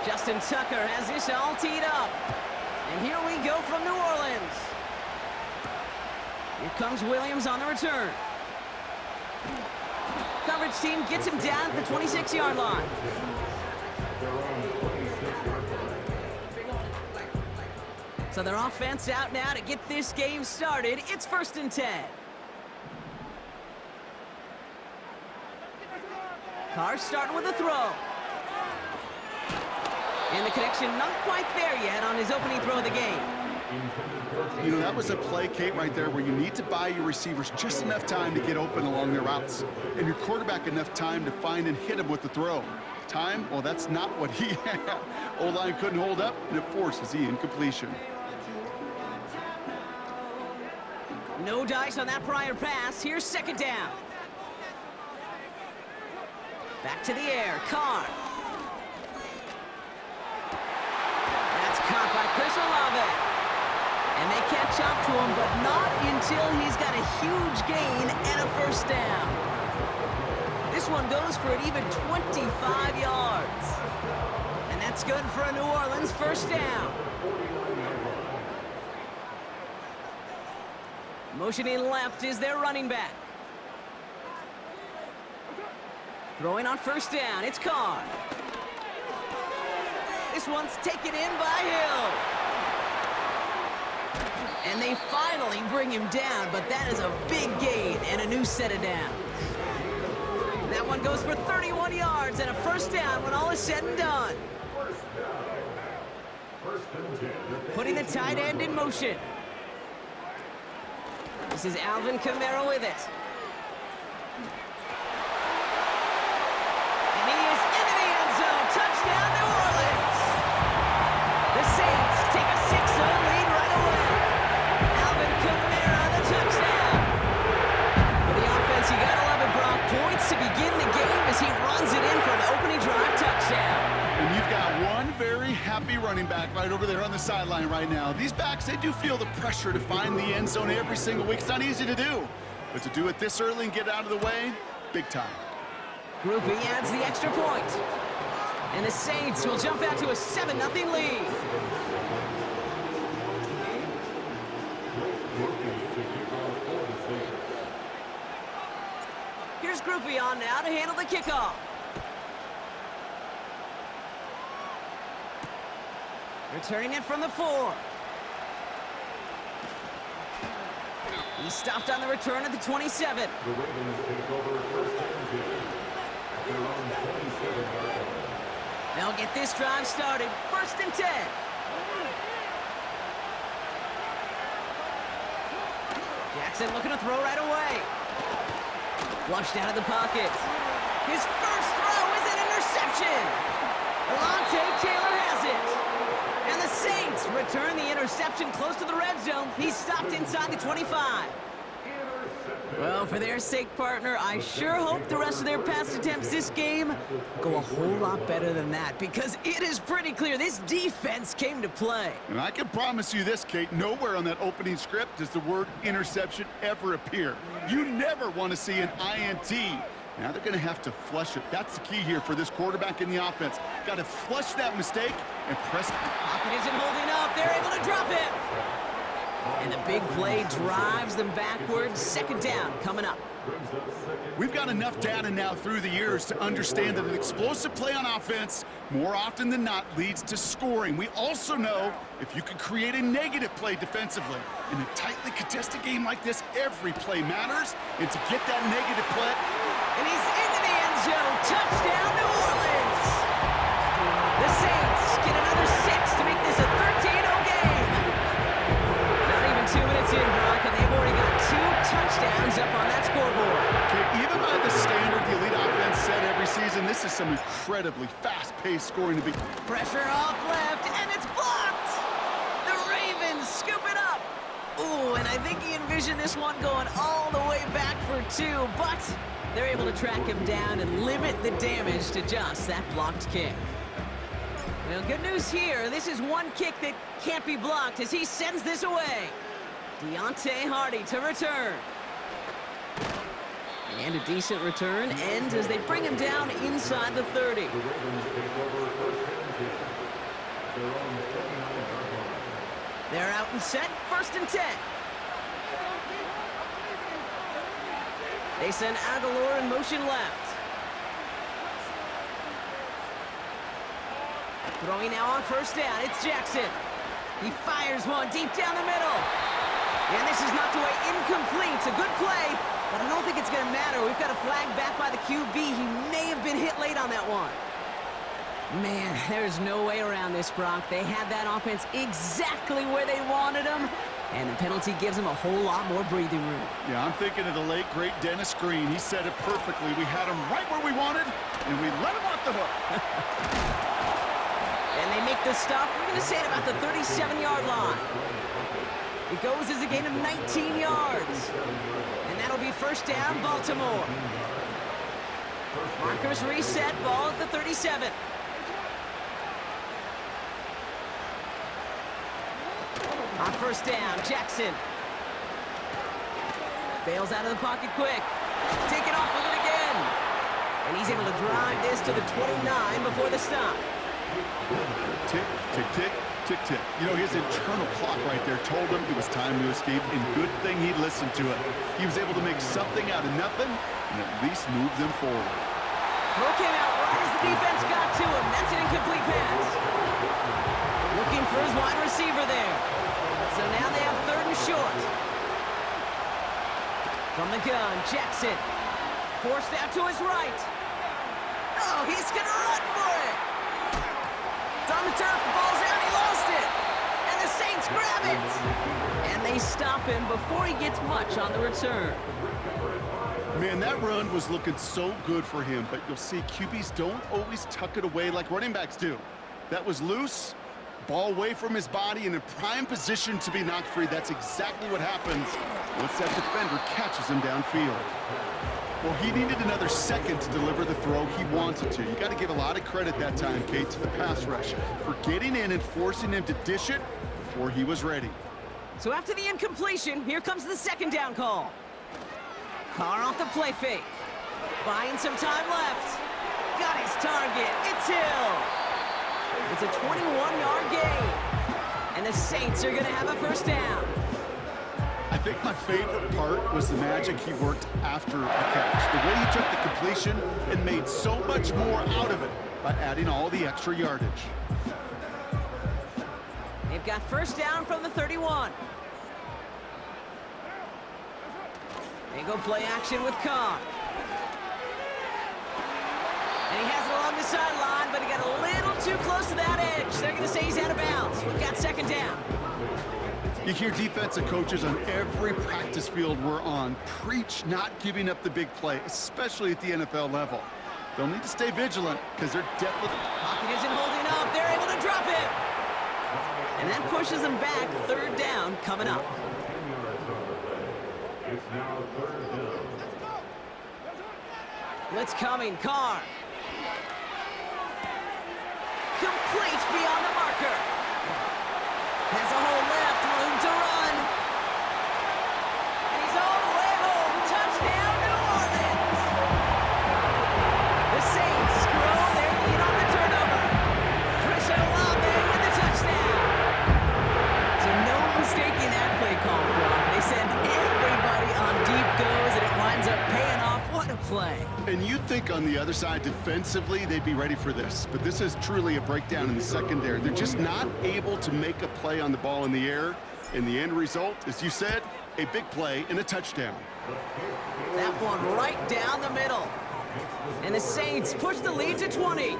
Justin Tucker has this all teed up. And here we go from New Orleans. Here comes Williams on the return. Coverage team gets him down at the 26-yard line. So their offense out now to get this game started. It's 1st and 10. Carr starting with a throw. And the connection not quite there yet on his opening throw of the game. You know, that was a play, Kate, right there where you need to buy your receivers just enough time to get open along their routes. And your quarterback enough time to find and hit him with the throw. Time, well, that's not what he had. O-line couldn't hold up, and it forces the incompletion. No dice on that prior pass. Here's 2nd down. Back to the air. Carr. That's caught by Chris Olave. And they catch up to him, but not until he's got a huge gain and a 1st down. This one goes for an even 25 yards. And that's good for a New Orleans 1st down. Motioning left is their running back. Throwing on 1st down, it's Carr. This one's taken in by Hill. And they finally bring him down, but that is a big gain and a new set of downs. That one goes for 31 yards and a 1st down when all is said and done. Putting the tight end in motion. This is Alvin Kamara with it. And he is into the end zone. Touchdown, New Orleans. The Saints take a 6-0 lead right away. Alvin Kamara, the touchdown. For the offense, you gotta love it, Brock. Points to begin the game as he runs it in for an opening drive touchdown. And you've got one very happy running back right over there on the sideline right now. These backs, they do feel the pressure to find the end zone every single week. It's not easy to do, but to do it this early and get out of the way, big time. Groupie adds the extra point. And the Saints will jump out to a 7-0 lead. Here's Groupie on now to handle the kickoff. Returning it from the 4. He stopped on the return at the 27. The Ravens take over 1st and 10. They're on 27. They'll get this drive started. 1st and 10. Jackson looking to throw right away. Flushed out of the pocket. His first throw is an interception. Alontae Taylor has it. And the Saints return the interception close to the red zone. He's stopped inside the 25. Well, for their sake, partner, I sure hope the rest of their pass attempts this game go a whole lot better than that, because it is pretty clear this defense came to play. And I can promise you this, Kate, nowhere on that opening script does the word interception ever appear. You never want to see an INT. Now they're going to have to flush it. That's the key here for this quarterback in the offense. Got to flush that mistake and press. Pocket isn't holding up. They're able to drop it. And the big play drives them backwards. 2nd down coming up. We've got enough data now through the years to understand that an explosive play on offense more often than not leads to scoring. We also know if you can create a negative play defensively. In a tightly contested game like this, every play matters. And to get that negative play. And he's into the end zone. Touchdown, New Orleans. The Saints get another 6 to make this a 13-0 game. Not even 2 minutes in, Brock, and they've already got 2 touchdowns up on that scoreboard. Okay, even by the standard the elite offense set every season, this is some incredibly fast-paced scoring to be. Pressure off left, and it's blocked. The Ravens scoop it up. Ooh, and I think he envisioned this one going all the way back for 2, but they're able to track him down and limit the damage to just that blocked kick. Well, good news here. This is one kick that can't be blocked as he sends this away. Deontay Hardy to return. And a decent return ends as they bring him down inside the 30. The Ravens take over first and 10. Their own 29-yard line. They're out and set, 1st and 10. They send Aguilar in motion left. Throwing now on 1st down, it's Jackson. He fires one deep down the middle. And this is knocked away incomplete. It's a good play, but I don't think it's going to matter. We've got a flag back by the QB. He may have been hit late on that one. Man, there's no way around this, Brock. They had that offense exactly where they wanted them, and the penalty gives them a whole lot more breathing room. Yeah, I'm thinking of the late, great Dennis Green. He said it perfectly. We had him right where we wanted, and we let him off the hook. And they make the stop. We're going to say it about the 37-yard line. It goes as a gain of 19 yards. And that'll be 1st down, Baltimore. Markers reset, ball at the 37. On 1st down, Jackson. Bails out of the pocket quick. Take it off with it again. And he's able to drive this to the 29 before the stop. Tick, tick, tick, tick, tick. You know, his internal clock right there told him it was time to escape, and good thing he listened to it. He was able to make something out of nothing and at least move them forward. Throw came out right as the defense got to him. That's an incomplete pass. Looking for his wide receiver there. So now they have 3rd and short. From the gun, Jackson. Forced out to his right. Oh, he's going to run for it. It's on the turf, the ball's out, he lost it. And the Saints grab it. And they stop him before he gets much on the return. Man, that run was looking so good for him, but you'll see QBs don't always tuck it away like running backs do. That was loose, ball away from his body, and in prime position to be knocked free. That's exactly what happens once that defender catches him downfield. Well, he needed another second to deliver the throw he wanted to. You got to give a lot of credit that time, Kate, to the pass rush for getting in and forcing him to dish it before he was ready. So after the incompletion, here comes the 2nd down call. Carr off the play fake. Buying some time left. Got his target. It's Hill. It's a 21-yard gain. And the Saints are going to have a 1st down. I think my favorite part was the magic he worked after the catch. The way he took the completion and made so much more out of it by adding all the extra yardage. They've got 1st down from the 31. They go play action with Carr. And he has it along the sideline, but he got a little too close to that edge. They're going to say he's out of bounds. We've got 2nd down. You hear defensive coaches on every practice field we're on preach not giving up the big play, especially at the NFL level. They'll need to stay vigilant because they're definitely... Pocket isn't holding up. They're able to drop it. And that pushes them back. 3rd down coming up. It's now 3rd down. Blitz coming. Carr. Complete beyond the marker. Has a hole left, room to run. And he's all the way home. Touchdown, New Orleans. The Saints grow their lead on the turnover. Chris Olave with the touchdown. So no mistaking that play call, Brock. They send everybody on deep goes, and it winds up paying off. What a play. And you'd think on the other side defensively they'd be ready for this, but this is truly a breakdown in the secondary. They're just not able to make a play on the ball in the air, and the end result, as you said, a big play and a touchdown. That one right down the middle. And the Saints push the lead to 20.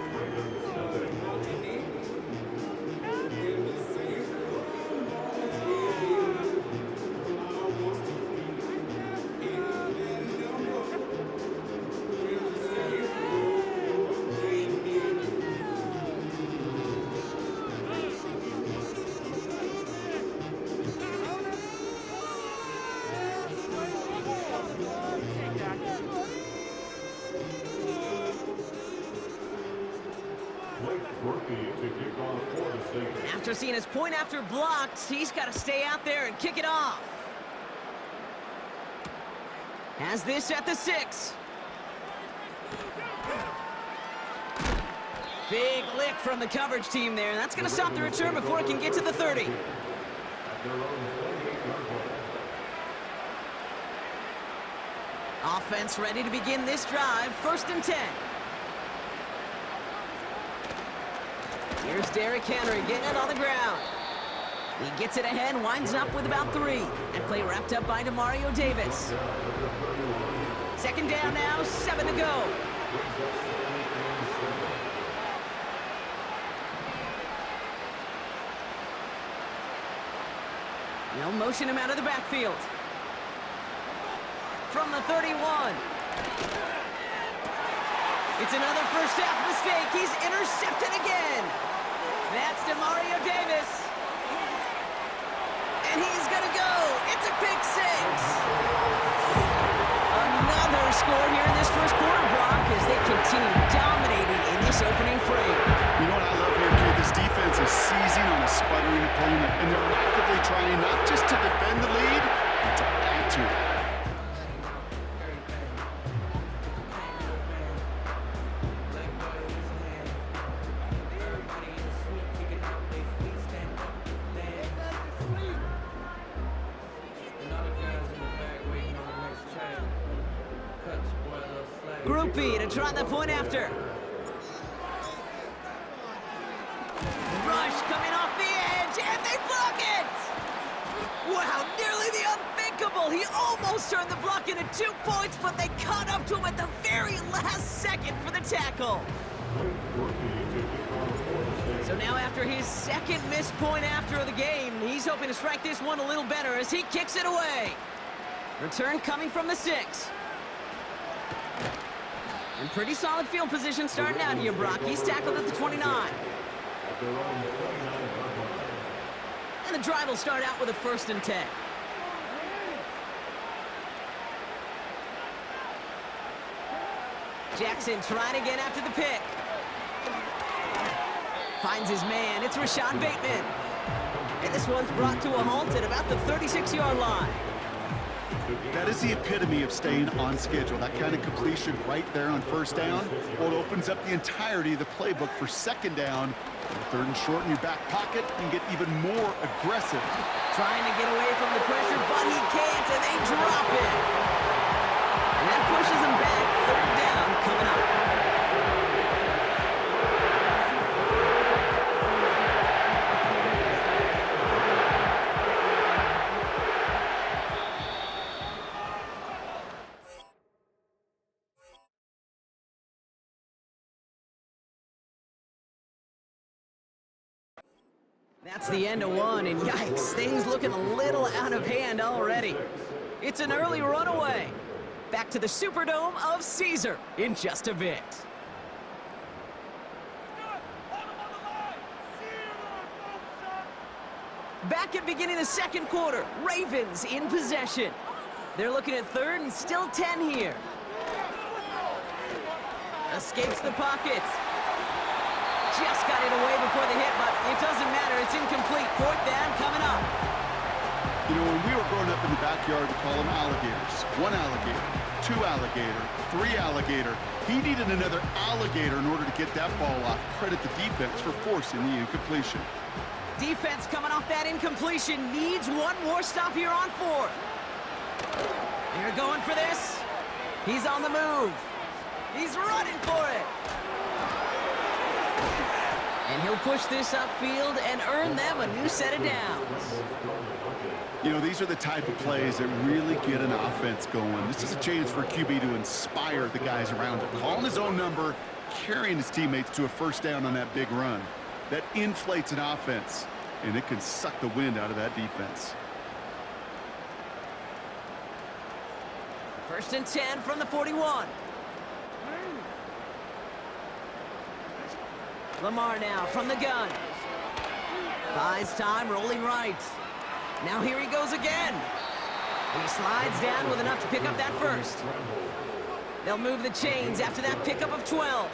After seeing his point after blocked, he's got to stay out there and kick it off. Has this at the 6. Big lick from the coverage team there. That's going to stop the return before it can get to the 30. Offense ready to begin this drive. 1st and 10. Here's Derrick Henry getting it on the ground. He gets it ahead, winds up with about 3. And play wrapped up by Demario Davis. 2nd down now, 7 to go. They'll motion him out of the backfield. From the 31. It's another first half mistake. He's intercepted again. That's Demario Davis. And he's going to go. It's a pick 6. Another score here in this first quarter, Brock, as they continue dominating in this opening frame. You know what I love here, kid? This defense is seizing on a sputtering opponent, and they're actively trying not just to defend the lead, but to add to it. Group B to try the point after. Rush coming off the edge, and they block it! Wow, nearly the unthinkable. He almost turned the block into 2 points, but they caught up to him at the very last second for the tackle. So now after his 2nd missed point after the game, he's hoping to strike this one a little better as he kicks it away. Return coming from the 6. And pretty solid field position starting out here, Brock. He's tackled at the 29. And the drive will start out with a 1st and 10. Jackson trying again after the pick. Finds his man. It's Rashad Bateman. And this one's brought to a halt at about the 36-yard line. That is the epitome of staying on schedule. That kind of completion right there on 1st down. Well, it opens up the entirety of the playbook for 2nd down. 3rd and short in your back pocket and get even more aggressive. Trying to get away from the pressure, but he can't, and they drop it. And that pushes him back. 3rd down coming up. That's the end of one, and yikes, things looking a little out of hand already. It's an early runaway. Back to the Superdome of Caesar in just a bit. Back at beginning of the 2nd quarter, Ravens in possession. They're looking at 3rd and still 10 here. Escapes the pocket. Just got it away before the hit, but it doesn't matter. It's incomplete. 4th down coming up. You know, when we were growing up in the backyard, we call them alligators. 1 alligator, 2 alligator, 3 alligator. He needed another alligator in order to get that ball off. Credit the defense for forcing the incompletion. Defense coming off that incompletion needs one more stop here on 4th. They're going for this. He's on the move. He's running for it. And he'll push this upfield and earn them a new set of downs. You know, these are the type of plays that really get an offense going. This is a chance for QB to inspire the guys around him. Calling his own number, carrying his teammates to a 1st down on that big run. That inflates an offense, and it can suck the wind out of that defense. 1st and 10 from the 41. Lamar now from the gun. Buys time, rolling right. Now here he goes again. And he slides down with enough to pick up that 1st. They'll move the chains after that pickup of 12.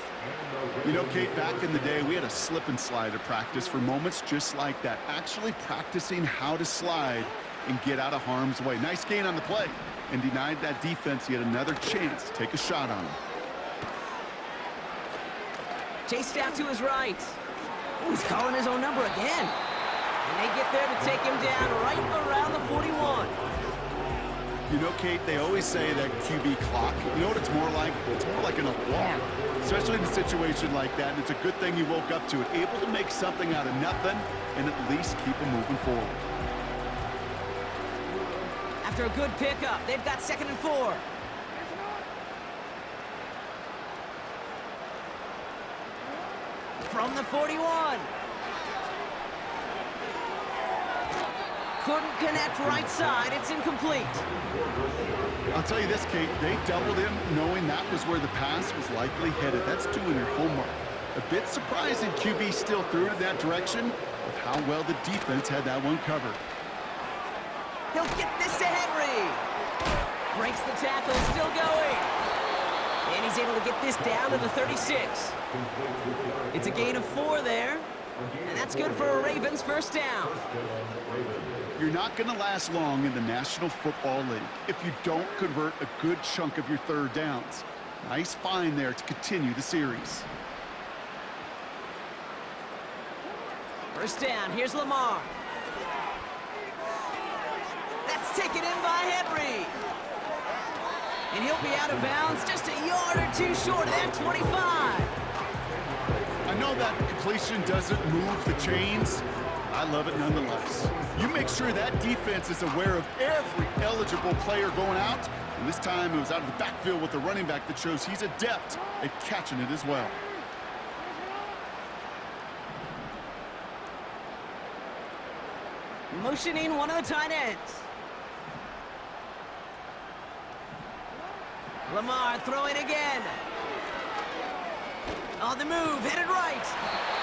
You know, Kate, back in the day, we had a slip and slide at practice for moments just like that. Actually practicing how to slide and get out of harm's way. Nice gain on the play, and denied that defense yet another chance to take a shot on him. Chased out to his right. Ooh, he's calling his own number again. And they get there to take him down right around the 41. You know, Kate, they always say that QB clock, you know what it's more like? It's more like an alarm, especially in a situation like that. And it's a good thing he woke up to it, able to make something out of nothing and at least keep him moving forward. After a good pickup, they've got 2nd and 4. From the 41. Couldn't connect right side. It's incomplete. I'll tell you this, Kate, they doubled him knowing that was where the pass was likely headed. That's doing your homework. A bit surprising QB still threw it in that direction with how well the defense had that one covered. He'll get this to Henry. Breaks the tackle, still going. And he's able to get this down to the 36. It's a gain of 4 there. And that's good for a Ravens first down. You're not going to last long in the National Football League if you don't convert a good chunk of your third downs. Nice find there to continue the series. First down, here's Lamar. That's taken in by Henry. And he'll be out of bounds just a yard or 2 short of that 25. I know that completion doesn't move the chains. I love it nonetheless. You make sure that defense is aware of every eligible player going out. And this time it was out of the backfield with the running back that shows he's adept at catching it as well. Motioning one of the tight ends. Lamar throwing again. On the move, headed right.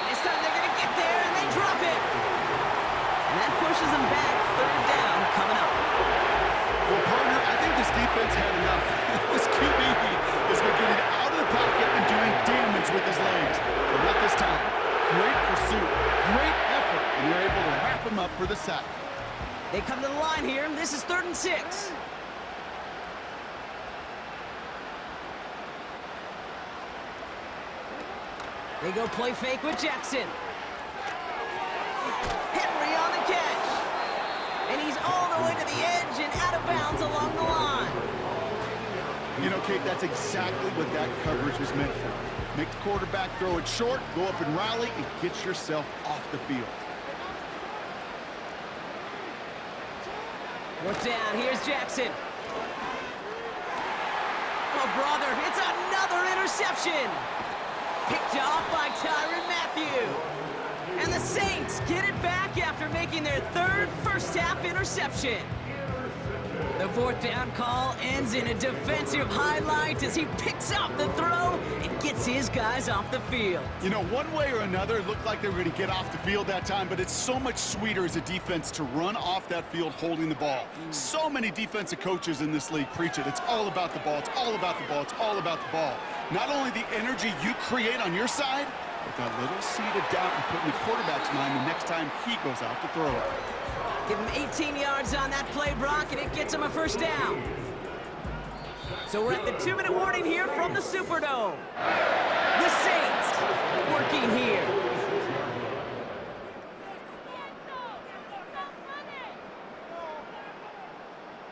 This time they're going to get there, and they drop it. And that pushes them back. 3rd down coming up. Well, partner, I think this defense had enough. This QB has been getting out of the pocket and doing damage with his legs. But not this time. Great pursuit, great effort, and they're able to wrap him up for the sack. They come to the line here. This is 3rd and 6. They go play fake with Jackson. Henry on the catch. And he's all the way to the edge and out of bounds along the line. You know, Kate, that's exactly what that coverage was meant for. Make the quarterback throw it short, go up and rally, and get yourself off the field. 4th down, here's Jackson. Oh, brother, it's another interception. Picked off by Tyrann Mathieu. And the Saints get it back after making their 3rd first-half interception. The 4th down call ends in a defensive highlight as he picks up the throw and gets his guys off the field. You know, one way or another, it looked like they were going to get off the field that time, but it's so much sweeter as a defense to run off that field holding the ball. So many defensive coaches in this league preach it. It's all about the ball. It's all about the ball. It's all about the ball. Not only the energy you create on your side, but that little seed of doubt you put in the quarterback's mind the next time he goes out to throw it. Give him 18 yards on that play, Brock, and it gets him a first down. So we're at the 2-minute warning here from the Superdome. The Saints working here.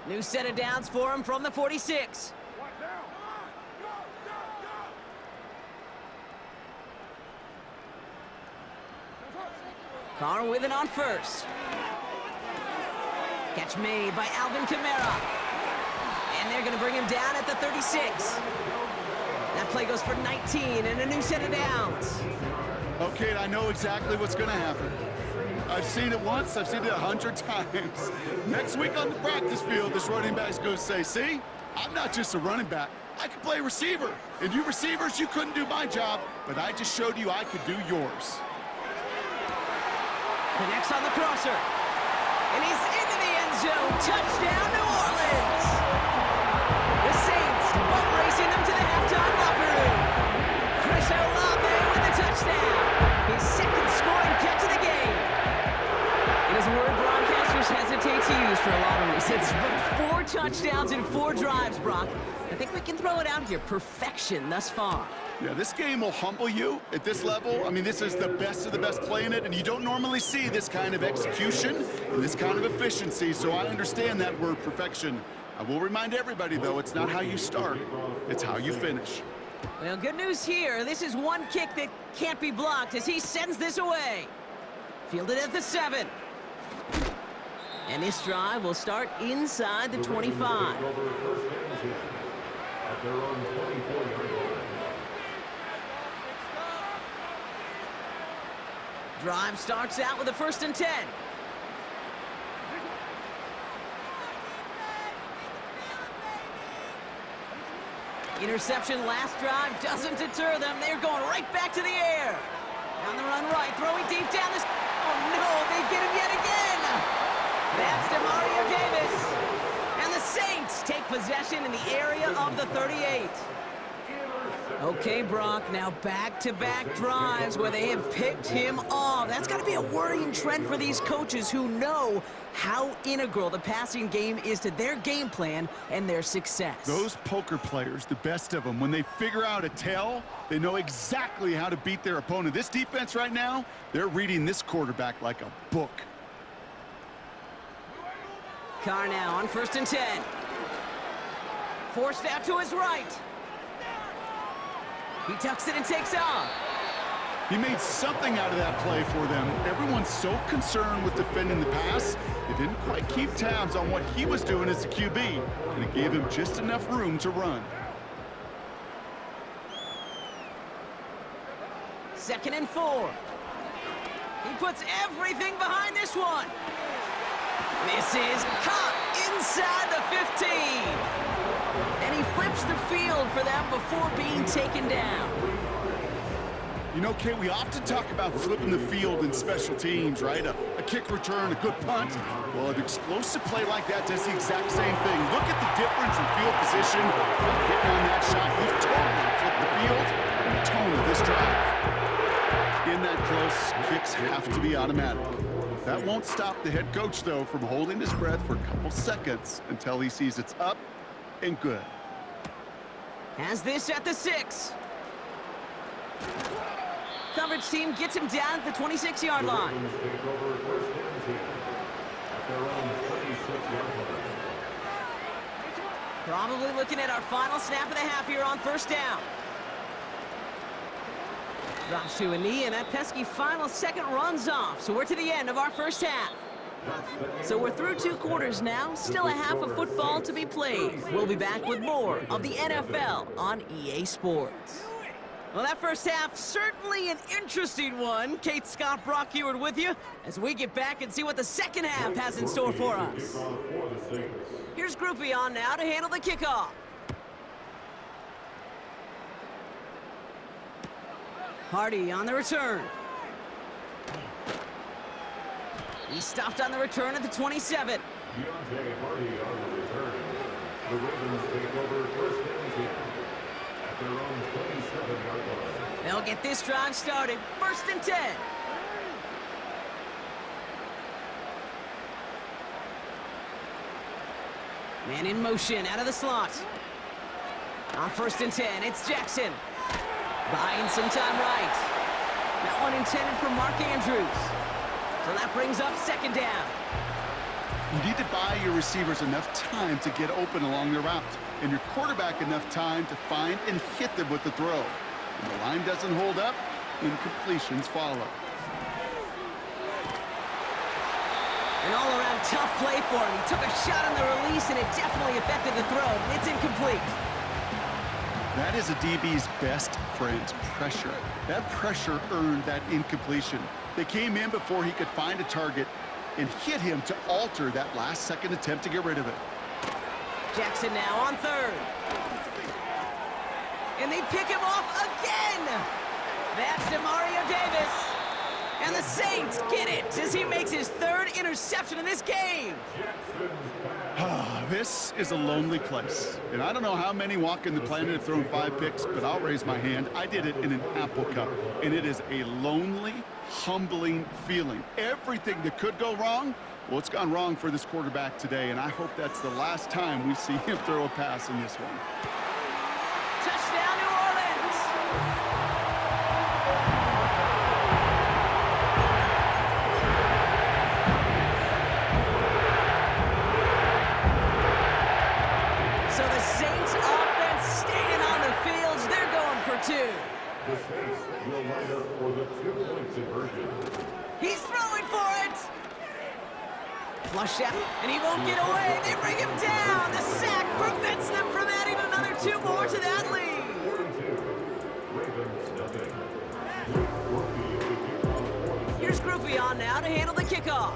New set of downs for him from the 46. Carr with it on first. Catch made by Alvin Kamara. And they're going to bring him down at the 36. That play goes for 19 and a new set of downs. Okay, I know exactly what's going to happen. I've seen it once, I've seen it 100 times. Next week on the practice field, this running back's going to say, see, I'm not just a running back. I can play receiver. And you receivers, you couldn't do my job, but I just showed you I could do yours. Connects on the crosser. And he's into the end zone. Touchdown, New Orleans. The Saints boat racing them to the halftime locker room. Chris Olave with the touchdown. His 2nd scoring catch of the game. It is a word broadcasters hesitate to use for a lot of reasons, but 4 touchdowns in 4 drives, Brock. I think we can throw it out here. Perfection thus far. Yeah, this game will humble you at this level. I mean, this is the best of the best playing it, and you don't normally see this kind of execution and this kind of efficiency, so I understand that word perfection. I will remind everybody, though, it's not how you start, it's how you finish. Well, good news here. This is one kick that can't be blocked as he sends this away. Fielded at the 7. And this drive will start inside the 25. Drive starts out with a 1st and 10. Interception last drive doesn't deter them. They're going right back to the air. On the run right, throwing deep down this. Oh no, they get him yet again. That's DeMario Davis. And the Saints take possession in the area of the 38. Okay, Brock, now back-to-back drives where they have picked him off. That's got to be a worrying trend for these coaches who know how integral the passing game is to their game plan and their success. Those poker players, the best of them, when they figure out a tell, they know exactly how to beat their opponent. This defense right now, they're reading this quarterback like a book. Carr now on 1st and 10. Forced out to his right. He tucks it and takes off. He made something out of that play for them. Everyone's so concerned with defending the pass, they didn't quite keep tabs on what he was doing as a QB, and it gave him just enough room to run. 2nd and 4. He puts everything behind this one. This is caught inside the 15. And he flips the field for them before being taken down. You know, Kate, we often talk about flipping the field in special teams, right? A kick return, a good punt. Well, an explosive play like that does the exact same thing. Look at the difference in field position. Hitting on that shot, you've totally flipped the field and the tone of this drive. In that close, kicks have to be automatic. That won't stop the head coach, though, from holding his breath for a couple seconds until he sees it's up and good. Has this at the 6. Coverage team gets him down at the 26-yard line. Probably looking at our final snap of the half here on 1st down. Drops to a knee, and that pesky final second runs off. So we're to the end of our 1st half. So we're through 2 quarters now, still a half of football to be played. We'll be back with more of the NFL on EA Sports. Well, that 1st half, certainly an interesting one. Kate, Scott, Brock Heward with you as we get back and see what the 2nd half has in store for us. Here's Groupie on now to handle the kickoff. Hardy on the return. He stopped on the return at the 27. Hardy on the return. The Ravens take over 1st and 10 at their own 27-yard line. They'll get this drive started. 1st and 10. Man in motion out of the slot. On 1st and 10, it's Jackson. Buying some time right. That one intended for Mark Andrews. So that brings up 2nd down. You need to buy your receivers enough time to get open along their route, and your quarterback enough time to find and hit them with the throw. When the line doesn't hold up, incompletions follow. An all-around tough play for him. He took a shot on the release, and it definitely affected the throw. It's incomplete. That is a DB's best friend, pressure. That pressure earned that incompletion. They came in before he could find a target and hit him to alter that last-second attempt to get rid of it. Jackson now on 3rd. And they pick him off again. That's DeMario Davis. And the Saints get it as he makes his 3rd interception in this game. This is a lonely place. And I don't know how many walking the planet have thrown 5 picks, but I'll raise my hand. I did it in an Apple Cup. And it is a lonely, humbling feeling. Everything that could go wrong Well, it's gone wrong for this quarterback today, and I hope that's the last time we see him throw a pass in this one. Touchdown, New Orleans! So the Saints offense staying on the fields. They're going for two. The Saints will line up for the 2-point conversion. He's throwing for it. Flush out, and he won't get away. They bring him down. The sack prevents them from adding another two more to that lead. 42. Ravens nothing. Here's Groupie on now to handle the kickoff.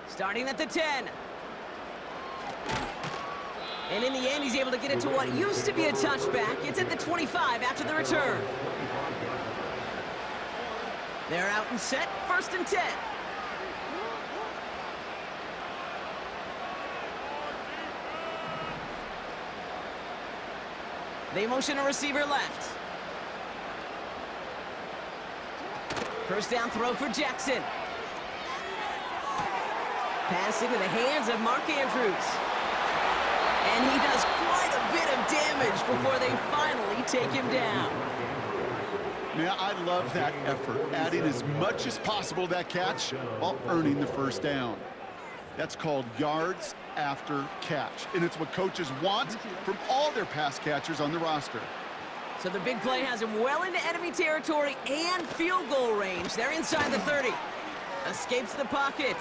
Starting at the 10. And in the end, he's able to get it to what used to be a touchback. It's at the 25 after the return. They're out and set, 1st and 10. They motion a receiver left. First down throw for Jackson. Pass into the hands of Mark Andrews. And he does quite a bit of damage before they finally take him down. Yeah, I love that effort, adding as much as possible to that catch while earning the first down. That's called yards after catch, and it's what coaches want from all their pass catchers on the roster. So the big play has him well into enemy territory and field goal range. They're inside the 30. Escapes the pocket.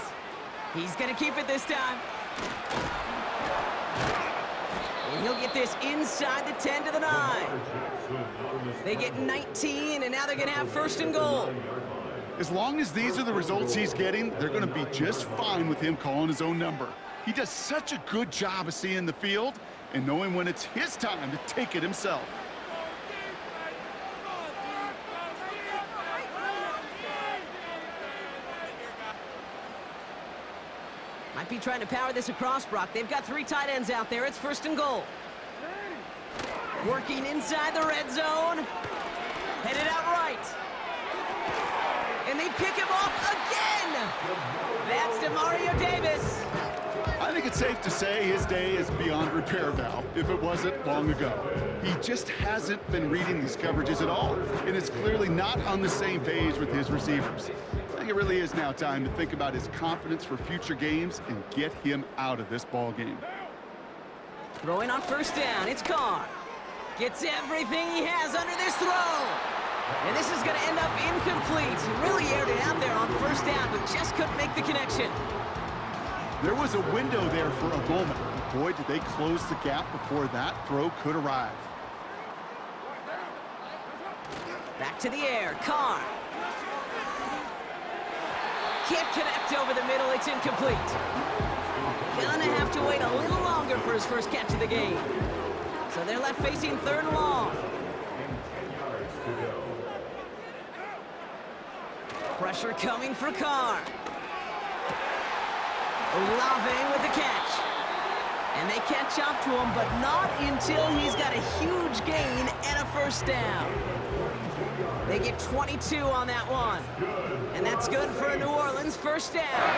He's going to keep it this time. And he'll get this inside the 10 to the 9. They get 19, and now they're going to have 1st and goal. As long as these are the results he's getting, they're going to be just fine with him calling his own number. He does such a good job of seeing the field and knowing when it's his time to take it himself. Might be trying to power this across, Brock. They've got 3 tight ends out there. It's 1st and goal. Working inside the red zone. Headed out right. And they pick him off again. That's DeMario Davis. I think it's safe to say his day is beyond repair now, if it wasn't long ago. He just hasn't been reading these coverages at all, and is clearly not on the same page with his receivers. I think it really is now time to think about his confidence for future games and get him out of this ball game. Throwing on 1st down, it's Carr. Gets everything he has under this throw. And this is going to end up incomplete. He really aired it out there on 1st down, but just couldn't make the connection. There was a window there for a moment, but boy, did they close the gap before that throw could arrive. Back to the air, Carr. Can't connect over the middle, it's incomplete. Gonna have to wait a little longer for his first catch of the game. So they're left facing 3rd and long. Pressure coming for Carr. Olave with the catch. And they catch up to him, but not until he's got a huge gain and a 1st down. They get 22 on that one. And that's good for a New Orleans 1st down.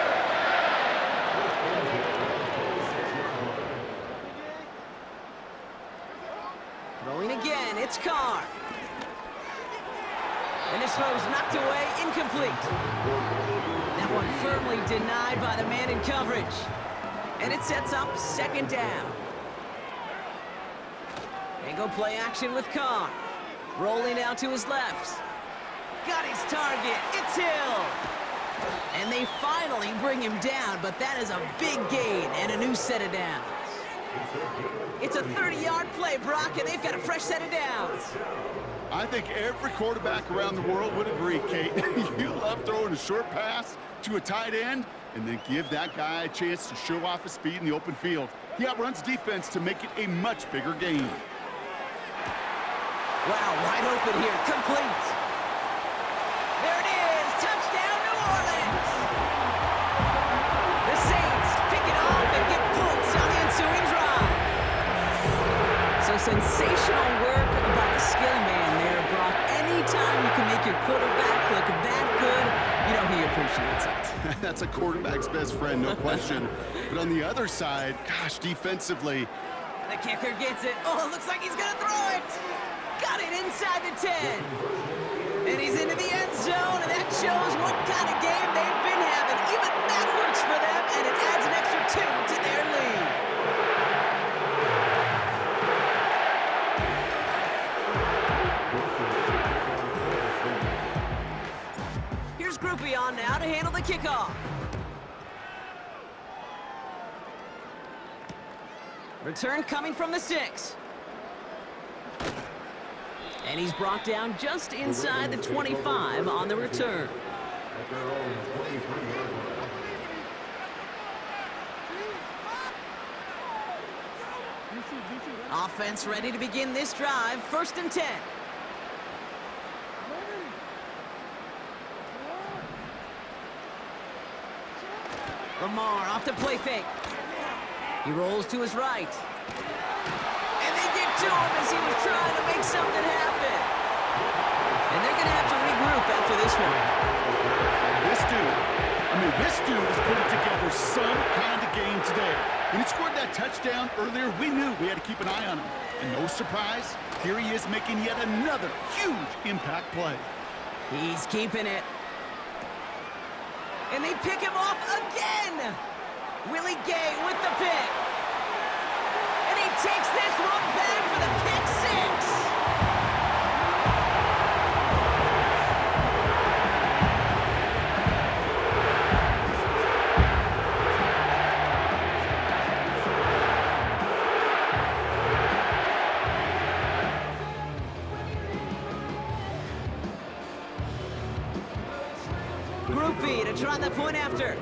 Throwing again, it's Carr. And this throw's knocked away, incomplete. That one firmly denied by the man in coverage. And it sets up 2nd down. They go play action with Carr. Rolling out to his left. Got his target, it's Hill. And they finally bring him down, but that is a big gain and a new set of downs. It's a 30-yard play, Brock, and they've got a fresh set of downs. I think every quarterback around the world would agree, Kate. You love throwing a short pass to a tight end and then give that guy a chance to show off his speed in the open field. He outruns defense to make it a much bigger gain. Wow, wide open here, complete. There it is, touchdown New Orleans. The Saints pick it off and get points on the ensuing drive. So sensational work by the skill man there, Brock. Anytime you can make your quarterback look that That's a quarterback's best friend, no question. But on the other side, gosh, defensively. The kicker gets it. Oh, it looks like he's going to throw it. Got it inside the 10. And he's into the end zone, and that shows what kind of game they've been having. Even that works for them, and it adds an extra 2 to their lead. Here's Groupie on now to handle the kickoff. Return coming from the 6. And he's brought down just inside the 25 on the return. At their own 23-yard line. Offense ready to begin this drive. 1st and 10. Lamar off the play fake. He rolls to his right. And they get to him as he was trying to make something happen. And they're going to have to regroup after this one. This dude is putting together some kind of game today. When he scored that touchdown earlier, we knew we had to keep an eye on him. And no surprise, here he is making yet another huge impact play. He's keeping it. And they pick him off again. Willie Gay with the pick. And he takes this one back for the pick 6. Groupie to try the point after.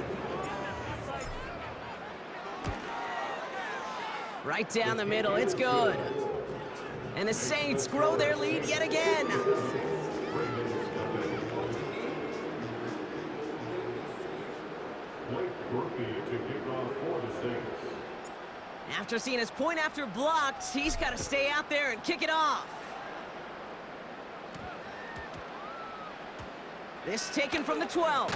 Right down the middle, it's good. And the Saints grow their lead yet again. After seeing his point after blocked, he's got to stay out there and kick it off. This taken from the 12.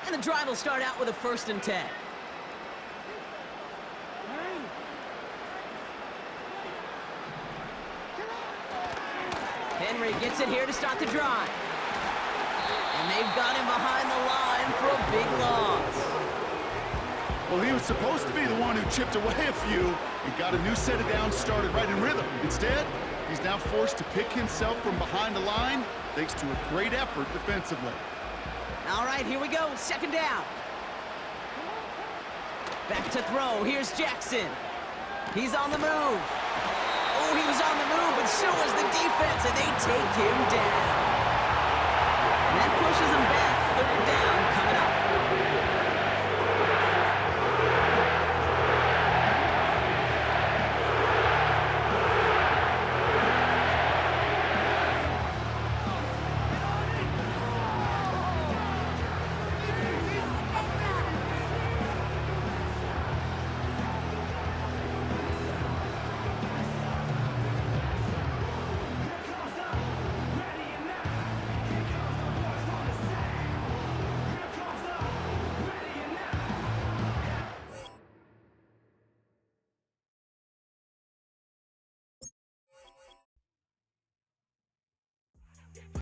And the drive will start out with a 1st and 10. Henry gets it here to start the drive. And they've got him behind the line for a big loss. Well, he was supposed to be the one who chipped away a few and got a new set of downs started right in rhythm. Instead, he's now forced to pick himself from behind the line thanks to a great effort defensively. All right, here we go. 2nd down. Back to throw. Here's Jackson. He's on the move. Oh, he was on the move, but so was the defense, and they take him down. And that pushes him back